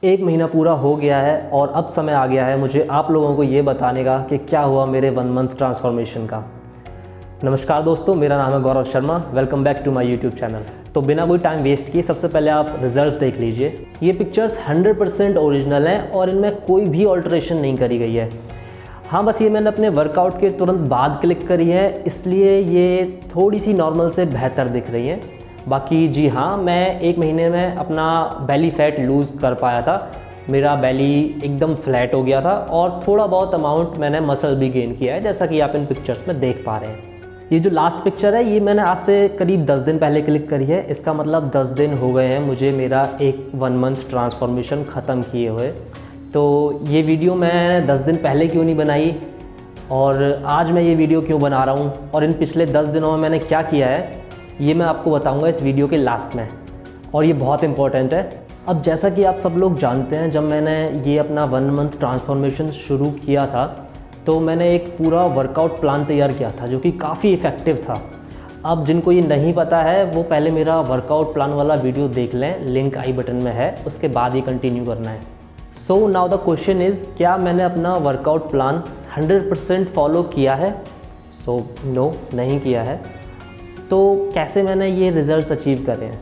एक महीना पूरा हो गया है और अब समय आ गया है मुझे आप लोगों को ये बताने का कि क्या हुआ मेरे 1 मंथ ट्रांसफॉर्मेशन का। नमस्कार दोस्तों, मेरा नाम है Gaurav Sharma. Welcome back to my YouTube channel. तो बिना कोई टाइम वेस्ट किए सबसे पहले आप रिजल्ट्स देख लीजिए। ये पिक्चर्स 100% ओरिजिनल हैं और इनमें कोई भी ऑल्ट्रेशन नहीं करी गई है। हाँ, बस ये मैंने अपने वर्कआउट के तुरंत बाद क्लिक करी है, इसलिए ये थोड़ी सी नॉर्मल से बेहतर दिख रही है। बाकी जी हाँ, मैं 1 महीने में अपना बेली फैट लूज़ कर पाया था। मेरा बेली एकदम फ्लैट हो गया था और थोड़ा बहुत अमाउंट मैंने मसल भी गेन किया है, जैसा कि आप इन पिक्चर्स में देख पा रहे हैं। ये जो लास्ट पिक्चर है ये मैंने आज से करीब 10 दिन पहले क्लिक करी है। इसका मतलब 10 दिन हो गए हैं मुझे मेरा एक 1 मंथ ट्रांसफॉर्मेशन ख़त्म किए हुए। तो ये वीडियो मैं 10 दिन पहले क्यों नहीं बनाई और आज मैं ये वीडियो क्यों बना रहा हूँ और इन पिछले 10 दिनों में मैंने क्या किया है, ये मैं आपको बताऊंगा इस वीडियो के लास्ट में, और ये बहुत इंपॉर्टेंट है। अब जैसा कि आप सब लोग जानते हैं, जब मैंने ये अपना 1 मंथ ट्रांसफॉर्मेशन शुरू किया था तो मैंने एक पूरा वर्कआउट प्लान तैयार किया था जो कि काफ़ी इफ़ेक्टिव था। अब जिनको ये नहीं पता है वो पहले मेरा वर्कआउट प्लान वाला वीडियो देख लें, लिंक आई बटन में है, उसके बाद ही कंटिन्यू करना है। So now the question is, क्या मैंने अपना वर्कआउट प्लान 100% फॉलो किया है? सो नो, नहीं किया है। तो कैसे मैंने ये रिज़ल्ट्स अचीव करे हैं?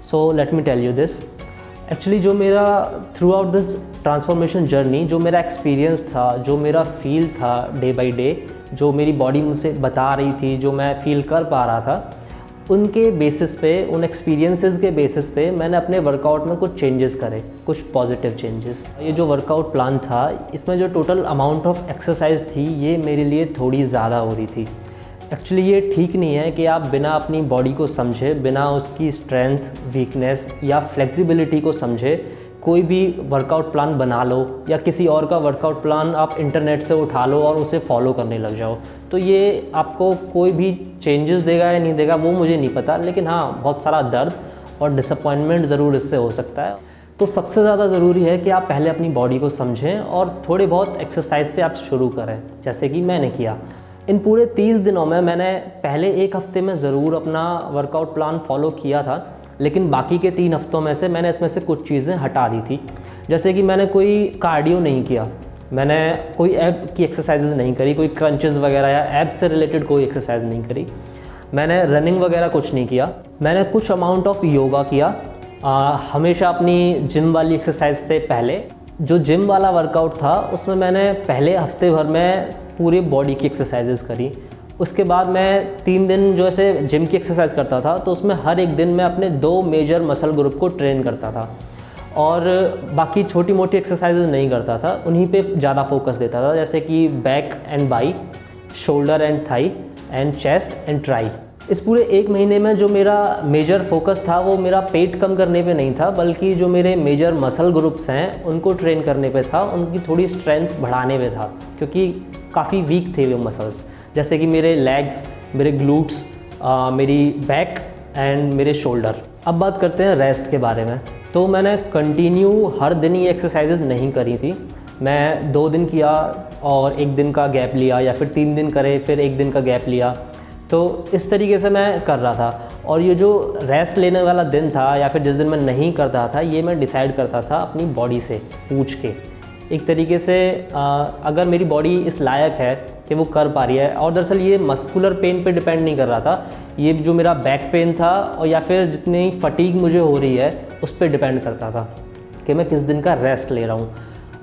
So let me tell you this. Actually जो मेरा throughout this transformation journey, जो मेरा एक्सपीरियंस था, जो मेरा फील था डे बाय डे, जो मेरी बॉडी मुझसे बता रही थी, जो मैं फील कर पा रहा था, उनके बेसिस पे, उन एक्सपीरियंसेस के बेसिस पे मैंने अपने वर्कआउट में कुछ चेंजेस करे, कुछ पॉजिटिव चेंजेस। ये जो वर्कआउट प्लान था, इसमें जो टोटल अमाउंट ऑफ एक्सरसाइज थी ये मेरे लिए थोड़ी ज़्यादा हो रही थी। एक्चुअली ये ठीक नहीं है कि आप बिना अपनी बॉडी को समझे, बिना उसकी स्ट्रेंथ, वीकनेस या फ्लेक्सिबिलिटी को समझे कोई भी वर्कआउट प्लान बना लो या किसी और का वर्कआउट प्लान आप इंटरनेट से उठा लो और उसे फॉलो करने लग जाओ। तो ये आपको कोई भी चेंजेस देगा या नहीं देगा वो मुझे नहीं पता, लेकिन हाँ, बहुत सारा दर्द और डिसअपॉइंटमेंट ज़रूर इससे हो सकता है। तो सबसे ज़्यादा ज़रूरी है कि आप पहले अपनी बॉडी को समझें और थोड़े बहुत एक्सरसाइज से आप शुरू करें, जैसे कि मैंने किया। इन पूरे 30 दिनों में मैंने पहले 1 हफ्ते में ज़रूर अपना वर्कआउट प्लान फॉलो किया था, लेकिन बाकी के 3 हफ्तों में से मैंने इसमें से कुछ चीज़ें हटा दी थी। जैसे कि मैंने कोई कार्डियो नहीं किया, मैंने कोई एब की एक्सरसाइजेज नहीं करी, कोई क्रंचेस वगैरह या एब से रिलेटेड कोई एक्सरसाइज नहीं करी, मैंने रनिंग वगैरह कुछ नहीं किया। मैंने कुछ अमाउंट ऑफ योगा किया, हमेशा अपनी जिम वाली एक्सरसाइज से पहले। जो जिम वाला वर्कआउट था उसमें मैंने पहले हफ्ते भर में पूरी बॉडी की एक्सरसाइजेस करी। उसके बाद मैं 3 दिन जो ऐसे जिम की एक्सरसाइज करता था तो उसमें हर एक दिन मैं अपने 2 मेजर मसल ग्रुप को ट्रेन करता था और बाकी छोटी मोटी एक्सरसाइजेज नहीं करता था, उन्हीं पे ज़्यादा फोकस देता था, जैसे कि back and bi, shoulder and thigh and chest and tri. इस पूरे 1 महीने में जो मेरा मेजर फोकस था वो मेरा पेट कम करने पे नहीं था, बल्कि जो मेरे मेजर मसल ग्रुप्स हैं उनको ट्रेन करने पे था, उनकी थोड़ी स्ट्रेंथ बढ़ाने पे था, क्योंकि काफ़ी वीक थे वो मसल्स, जैसे कि मेरे लेग्स, मेरे ग्लूट्स, मेरी बैक एंड मेरे शोल्डर। अब बात करते हैं रेस्ट के बारे में। तो मैंने कंटिन्यू हर दिन ये एक्सरसाइजेज नहीं करी थी, मैं 2 दिन किया और 1 दिन का गैप लिया, या फिर 3 दिन करे फिर 1 दिन का गैप लिया। तो इस तरीके से मैं कर रहा था, और ये जो रेस्ट लेने वाला दिन था या फिर जिस दिन मैं नहीं करता था, ये मैं डिसाइड करता था अपनी बॉडी से पूछ के। एक तरीके से अगर मेरी बॉडी इस लायक है कि वो कर पा रही है, और दरअसल ये मस्कुलर पेन पे डिपेंड नहीं कर रहा था, ये जो मेरा बैक पेन था और या फिर जितनी फटीग मुझे हो रही है उस पर डिपेंड करता था कि मैं किस दिन का रेस्ट ले रहा हूँ।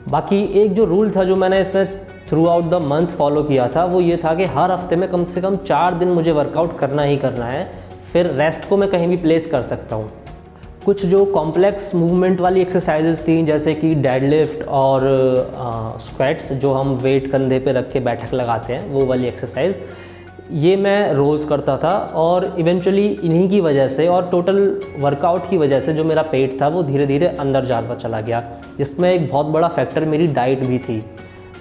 बाकी एक जो रूल था जो मैंने इसमें through out the month follow किया था वो ये था कि हर हफ्ते में कम से कम 4 दिन मुझे वर्कआउट करना ही करना है, फिर रेस्ट को मैं कहीं भी प्लेस कर सकता हूँ। कुछ जो कॉम्प्लेक्स मूवमेंट वाली एक्सरसाइजेज थी, जैसे कि डेडलिफ्ट और स्क्वैट्स, जो हम वेट कंधे पे रख के बैठक लगाते हैं, वो वाली एक्सरसाइज, ये मैं रोज़ करता था। और इवेंचुअली इन्हीं की वजह से और टोटल वर्कआउट की वजह से जो मेरा पेट था वो धीरे धीरे अंदर जाता चला गया, जिसमें एक बहुत बड़ा फैक्टर मेरी डाइट भी थी।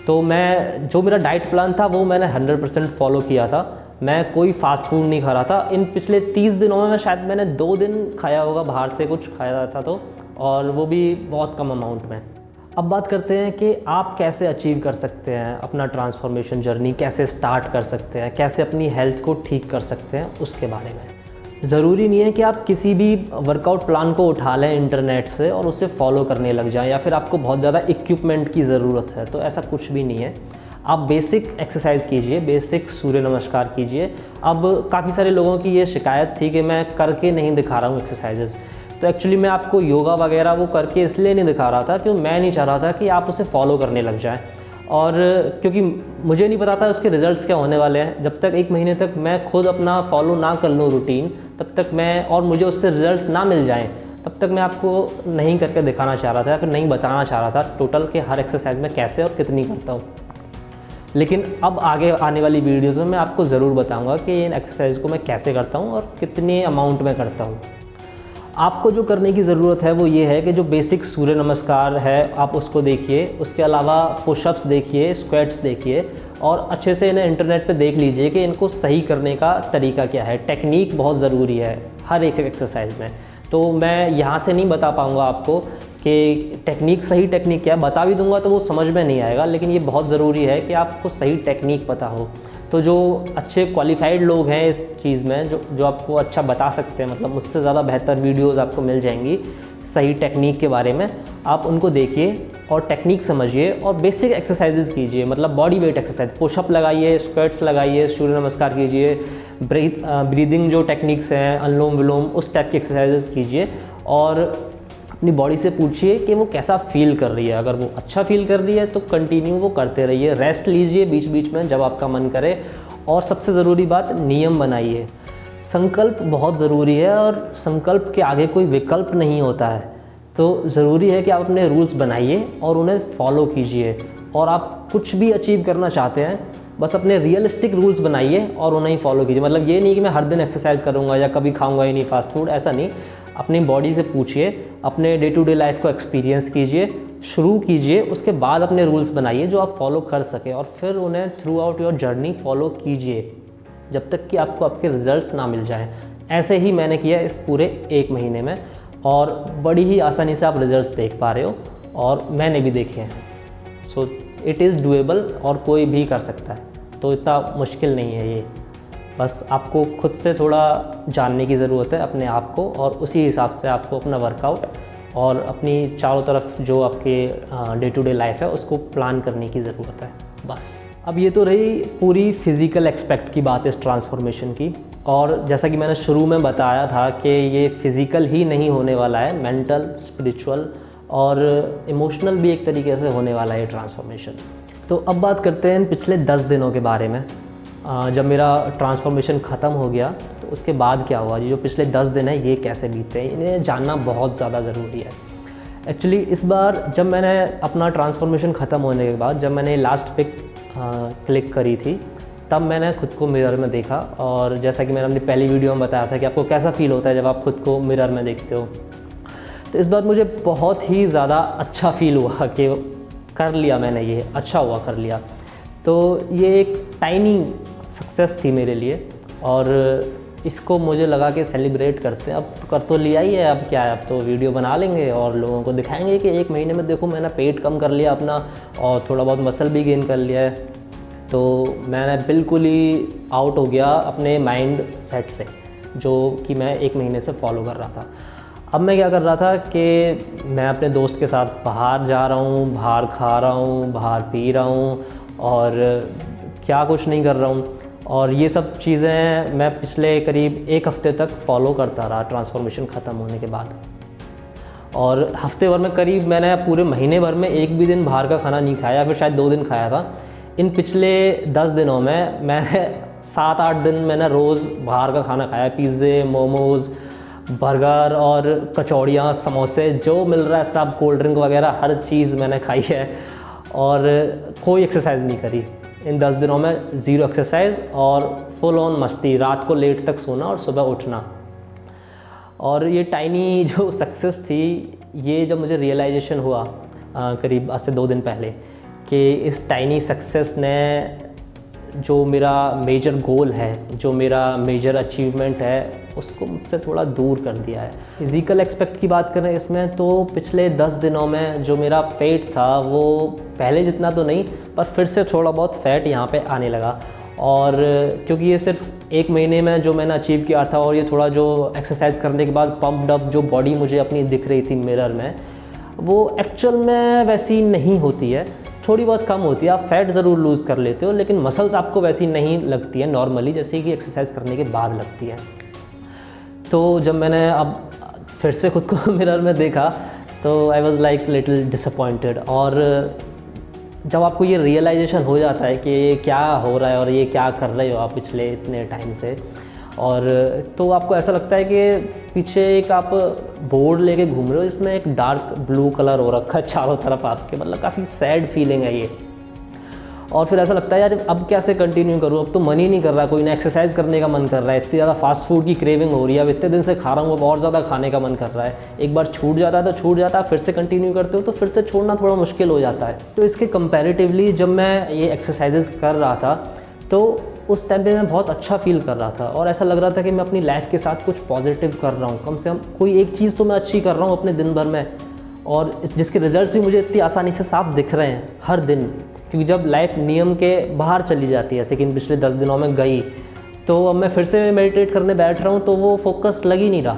तो मैं जो मेरा डाइट प्लान था वो मैंने 100% फॉलो किया था। मैं कोई फास्ट फूड नहीं खा रहा था। इन पिछले 30 दिनों में शायद मैंने 2 दिन खाया होगा बाहर से कुछ खाया था, तो और वो भी बहुत कम अमाउंट में। अब बात करते हैं कि आप कैसे अचीव कर सकते हैं अपना ट्रांसफॉर्मेशन जर्नी, कैसे स्टार्ट कर सकते हैं, कैसे अपनी हेल्थ को ठीक कर सकते हैं, उसके बारे में। ज़रूरी नहीं है कि आप किसी भी वर्कआउट प्लान को उठा लें इंटरनेट से और उसे फॉलो करने लग जाएं, या फिर आपको बहुत ज़्यादा इक्विपमेंट की ज़रूरत है, तो ऐसा कुछ भी नहीं है। आप बेसिक एक्सरसाइज कीजिए, बेसिक सूर्य नमस्कार कीजिए। अब काफ़ी सारे लोगों की ये शिकायत थी कि मैं करके नहीं दिखा रहा हूँ एक्सरसाइजेज़, तो एक्चुअली मैं आपको योगा वगैरह वो करके इसलिए नहीं दिखा रहा था क्योंकि मैं नहीं चाह रहा था कि आप उसे फॉलो करने लग जाएं, और क्योंकि मुझे नहीं पता था उसके रिज़ल्ट्स क्या होने वाले हैं। जब तक 1 महीने तक मैं खुद अपना फॉलो ना कर लूँ रूटीन, तब तक मैं, और मुझे उससे रिज़ल्ट्स ना मिल जाएं, तब तक मैं आपको नहीं करके दिखाना चाह रहा था, फिर नहीं बताना चाह रहा था टोटल कि हर एक्सरसाइज में कैसे और कितनी करता हूँ। लेकिन अब आगे आने वाली वीडियोज़ में मैं आपको ज़रूर बताऊँगा कि इन एक्सरसाइज को मैं कैसे करता हूँ और कितने अमाउंट में करता हूँ। आपको जो करने की ज़रूरत है वो ये है कि जो बेसिक सूर्य नमस्कार है आप उसको देखिए, उसके अलावा पुशअप्स देखिए, स्क्वाट्स देखिए, और अच्छे से इन्हें इंटरनेट पे देख लीजिए कि इनको सही करने का तरीका क्या है। टेक्निक बहुत ज़रूरी है हर एक एक्सरसाइज में, तो मैं यहाँ से नहीं बता पाऊँगा आपको कि टेक्निक, सही टेक्निक क्या है। बता भी दूँगा तो वो समझ में नहीं आएगा, लेकिन ये बहुत ज़रूरी है कि आपको सही टेक्निक पता हो। तो जो अच्छे क्वालिफाइड लोग हैं इस चीज़ में, जो आपको अच्छा बता सकते हैं, मतलब मुझसे ज़्यादा बेहतर वीडियोस आपको मिल जाएंगी सही टेक्निक के बारे में, आप उनको देखिए और टेक्निक समझिए और बेसिक एक्सरसाइजेज कीजिए, मतलब बॉडी वेट एक्सरसाइज, पुशअप लगाइए, स्क्वाट्स लगाइए, सूर्य नमस्कार कीजिए, ब्रीदिंग जो टेक्निक्स हैं, अनुलोम विलोम, उस टाइप की एक्सरसाइजेज कीजिए, और अपनी बॉडी से पूछिए कि वो कैसा फील कर रही है। अगर वो अच्छा फील कर रही है तो कंटिन्यू वो करते रहिए, रेस्ट लीजिए बीच बीच में जब आपका मन करे, और सबसे ज़रूरी बात, नियम बनाइए। संकल्प बहुत ज़रूरी है, और संकल्प के आगे कोई विकल्प नहीं होता है। तो ज़रूरी है कि आप अपने रूल्स बनाइए और उन्हें फॉलो कीजिए। और आप कुछ भी अचीव करना चाहते हैं, बस अपने रियलिस्टिक रूल्स बनाइए और उन्हें ही फॉलो कीजिए। मतलब ये नहीं कि मैं हर दिन एक्सरसाइज करूँगा या कभी खाऊँगा ही नहीं फास्ट फूड, ऐसा नहीं। अपनी बॉडी से पूछिए, अपने डे टू डे लाइफ को एक्सपीरियंस कीजिए, शुरू कीजिए, उसके बाद अपने रूल्स बनाइए जो आप फॉलो कर सकें, और फिर उन्हें through out your journey follow कीजिए जब तक कि आपको आपके रिजल्ट्स ना मिल जाएं। ऐसे ही मैंने किया इस पूरे 1 महीने में, और बड़ी ही आसानी से आप रिजल्ट्स देख पा रहे हो, और मैंने भी देखे हैं। सो इट इज़ डूएबल, और कोई भी कर सकता है, तो इतना मुश्किल नहीं है ये। बस आपको खुद से थोड़ा जानने की ज़रूरत है अपने आप को, और उसी हिसाब से आपको अपना वर्कआउट और अपनी चारों तरफ जो आपके डे टू डे लाइफ है उसको प्लान करने की ज़रूरत है बस। अब ये तो रही पूरी फिज़िकल एस्पेक्ट की बात इस ट्रांसफॉर्मेशन की, और जैसा कि मैंने शुरू में बताया था कि ये फ़िज़िकल ही नहीं होने वाला है, मेंटल, स्पिरिचुअल और इमोशनल भी एक तरीके से होने वाला है ये ट्रांसफॉर्मेशन। तो अब बात करते हैं पिछले 10 दिनों के बारे में। जब मेरा ट्रांसफॉर्मेशन ख़त्म हो गया तो उसके बाद क्या हुआ, जो पिछले 10 दिन है ये कैसे बीते, इन्हें जानना बहुत ज़्यादा ज़रूरी है। एक्चुअली इस बार जब मैंने अपना ट्रांसफॉर्मेशन ख़त्म होने के बाद जब मैंने लास्ट पिक क्लिक करी थी, तब मैंने खुद को मिरर में देखा, और जैसा कि मैंने अपनी पहली वीडियो में बताया था कि आपको कैसा फील होता है जब आप खुद को मिरर में देखते हो, तो इस बार मुझे बहुत ही ज़्यादा अच्छा फील हुआ कि कर लिया मैंने, ये अच्छा हुआ कर लिया। तो ये एक टाइनी सक्सेस थी मेरे लिए, और इसको मुझे लगा कि सेलिब्रेट करते हैं। अब कर तो लिया ही है, अब क्या है, अब तो वीडियो बना लेंगे और लोगों को दिखाएंगे कि 1 महीने में देखो मैंने पेट कम कर लिया अपना, और थोड़ा बहुत मसल भी गेन कर लिया है। तो मैंने बिल्कुल ही आउट हो गया अपने माइंड सेट से, जो कि मैं 1 महीने से फॉलो कर रहा था। अब मैं क्या कर रहा था कि मैं अपने दोस्त के साथ बाहर जा रहा हूँ, बाहर खा रहा हूँ, बाहर पी रहा हूँ, और क्या कुछ नहीं कर रहा हूँ। और ये सब चीज़ें मैं पिछले करीब 1 हफ़्ते तक फॉलो करता रहा ट्रांसफॉर्मेशन ख़त्म होने के बाद। और हफ्ते भर में करीब मैंने पूरे महीने भर में 1 भी दिन बाहर का खाना नहीं खाया, फिर शायद 2 दिन खाया था। इन पिछले 10 दिनों में मैंने 7-8 दिन मैंने रोज़ बाहर का खाना खाया, पिज़्ज़े, मोमोज़, बर्गर और कचौड़ियाँ, समोसे, जो मिल रहा है सब, कोल्ड ड्रिंक वगैरह हर चीज़ मैंने खाई है, और कोई एक्सरसाइज नहीं करी इन 10 दिनों में। 0 एक्सरसाइज और फुल ऑन मस्ती, रात को लेट तक सोना और सुबह उठना। और ये टाइनी जो सक्सेस थी, ये जब मुझे रियलाइजेशन हुआ करीब आज से 2 दिन पहले, कि इस टाइनी सक्सेस ने जो मेरा मेजर गोल है, जो मेरा मेजर अचीवमेंट है, उसको मुझसे थोड़ा दूर कर दिया है। फिज़िकल एस्पेक्ट की बात करें इसमें, तो पिछले 10 दिनों में जो मेरा पेट था वो पहले जितना तो नहीं, पर फिर से थोड़ा बहुत फैट यहाँ पे आने लगा, और क्योंकि ये सिर्फ 1 महीने में जो मैंने अचीव किया था और ये थोड़ा जो एक्सरसाइज करने के बाद पम्प्ड अप जो बॉडी मुझे अपनी दिख रही थी मिरर में, वो एक्चुअल में वैसी नहीं होती है, थोड़ी बहुत कम होती है। आप फैट ज़रूर लूज़ कर लेते हो, लेकिन मसल्स आपको वैसी नहीं लगती है नॉर्मली, जैसे कि एक्सरसाइज करने के बाद लगती है। तो जब मैंने अब फिर से खुद को मिरर में देखा तो I was like little disappointed. और जब आपको ये रियलाइजेशन हो जाता है कि ये क्या हो रहा है और ये क्या कर रहे हो आप पिछले इतने टाइम से, और तो आपको ऐसा लगता है कि पीछे एक आप बोर्ड लेके घूम रहे हो जिसमें एक डार्क ब्लू कलर हो रखा है चारों तरफ आपके, मतलब काफ़ी सैड फीलिंग है ये। और फिर ऐसा लगता है यार अब कैसे कंटिन्यू करूँ, अब तो मन ही नहीं कर रहा, कोई ना एक्सरसाइज करने का मन कर रहा है, इतनी ज़्यादा फास्ट फूड की क्रेविंग हो रही है, अब इतने दिन से खा रहा हूँ अब और ज़्यादा खाने का मन कर रहा है। एक बार छूट जाता है तो छूट जाता है, फिर से कंटिन्यू करते हो तो फिर से छोड़ना थोड़ा मुश्किल हो जाता है। तो इसके कंपैरेटिवली जब मैं ये एक्सरसाइजेज कर रहा था तो उस टाइम पे मैं बहुत अच्छा फील कर रहा था और ऐसा लग रहा था कि मैं अपनी लाइफ के साथ कुछ पॉजिटिव कर रहा हूँ, कम से कम कोई एक चीज़ तो मैं अच्छी कर रहा हूँ अपने दिन भर में, और जिसके रिजल्ट्स भी मुझे इतनी आसानी से साफ दिख रहे हैं हर दिन। क्योंकि जब लाइफ नियम के बाहर चली जाती है, जैसे कि इन पिछले 10 दिनों में गई, तो अब मैं फिर से मेडिटेट करने बैठ रहा हूँ तो वो फोकस लग ही नहीं रहा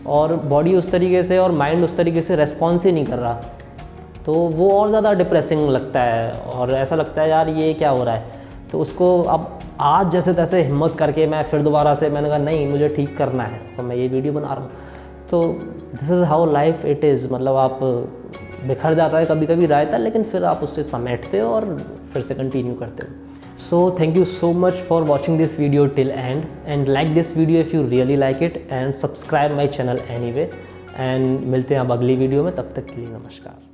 और बॉडी उस तरीके से और माइंड उस तरीके से रेस्पॉन्स ही नहीं कर रहा, तो वो और ज़्यादा डिप्रेसिंग लगता है और ऐसा लगता है यार ये क्या हो रहा है। तो उसको अब आज जैसे तैसे हिम्मत करके मैं फिर दोबारा से मैंने कहा नहीं मुझे ठीक करना है, तो मैं ये वीडियो बना रहा हूँ। तो this is how life it is, मतलब आप बिखर जाता है कभी कभी रहता है, लेकिन फिर आप उससे समेटते हो और फिर से कंटिन्यू करते हो। So thank you so much for watching this video till and like this video if you really like it and subscribe my channel anyway. And मिलते हैं अब अगली वीडियो में, तब तक के लिए नमस्कार।